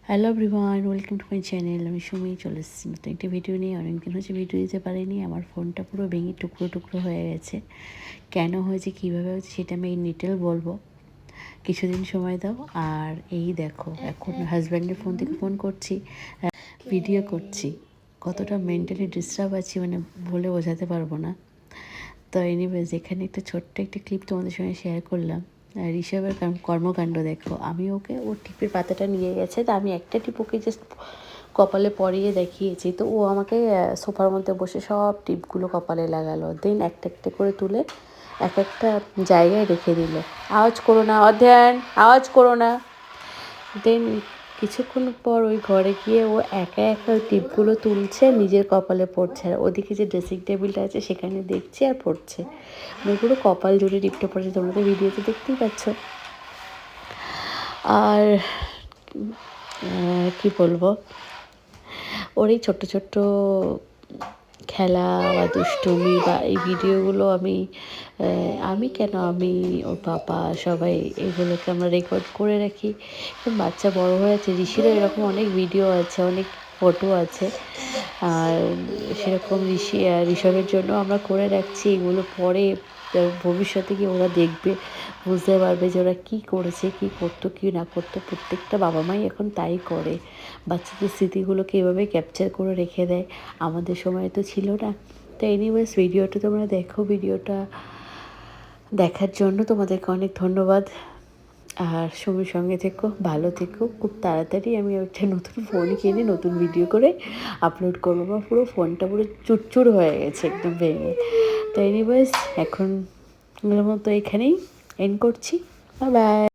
Hello everyone, welcome to my channel. আমি সুমি চলে এসেছি নতুন একটি ভিডিও নিয়ে। অনেকদিন হচ্ছে ভিডিও দিতে পারিনি। আমার ফোনটা পুরো ভেঙে টুকরো টুকরো হয়ে গেছে। কেন হয়েছে, কীভাবে হয়েছে, সেটা আমি ইন ডিটেল বলবো। কিছুদিন সময় দাও। আর এই দেখো, এখন হাজব্যান্ডের ফোন থেকে ফোন করছি, ভিডিও করছি। কতটা মেন্টালি ডিস্টার্ব আছি মানে বলে বোঝাতে পারবো না। তো এনিওয়েজ, এখানে একটা ছোট্ট একটা ক্লিপ তোমাদের সঙ্গে শেয়ার করলাম। ঋষভের কর্মকাণ্ড দেখো। আমি ওকে ওর টিপের পাতাটা নিয়ে গেছে, তা আমি একটা টিপ ওকে জাস্ট কপালে পরিয়ে দেখিয়েছি। তো ও আমাকে সোফার মধ্যে বসে সব টিপগুলো কপালে লাগালো। দেন একটা একটা করে তুলে এক একটা জায়গায় রেখে দিল। আওয়াজ করো না, অধ্যয়ন, আওয়াজ করো না। দেন কিছুক্ষণ পর ওই ঘরে গিয়ে ও একা একা ওই টিপগুলো তুলছে, নিজের কপালে পড়ছে। আর ওদিকে যে ড্রেসিং টেবিলটা আছে সেখানে দেখছে আর পড়ছে। মানে পুরো কপাল জুড়ে টিপটা পড়ছে, তোমরা তো ভিডিওতে দেখতেই পাচ্ছ। আর কি বলবো, ওর এই ছোট্ট ছোট্ট খেলা বা দুষ্টুমি বা এই ভিডিওগুলো আমি কেন, আমি ওর পাপা সবাই এগুলোকে আমরা রেকর্ড করে রাখি। বাচ্চা বড় হয়েছে, ঋষিরও এরকম অনেক ভিডিও আছে, অনেক ফটো আছে। আর সেরকম ঋষভের জন্য আমরা করে রাখছি এগুলো। পরে ভবিষ্যতে গিয়ে ওরা দেখবে, বুঝতে পারবে যে ওরা কী করেছে, কী করতো, কী না করতো। প্রত্যেকটা বাবা মাই এখন তাই করে, বাচ্চাদের স্মৃতিগুলোকে এভাবে ক্যাপচার করে রেখে দেয়। আমাদের সময় তো ছিল না। তো এনিওয়েজ, ভিডিওটা তোমরা দেখো। ভিডিওটা দেখার জন্য তোমাদেরকে অনেক ধন্যবাদ। আর সঙ্গে থেকো, ভালো থেকো। খুব তাড়াতাড়ি আমি একটা নতুন ফোন কিনে নতুন ভিডিও করে আপলোড করবো। বা পুরো ফোনটা পুরো চুরচুর হয়ে গেছে, একদম ভেঙে। তো এনিওয়েজ, এখন মতো এখানেই এন্ড করছি। Bye bye.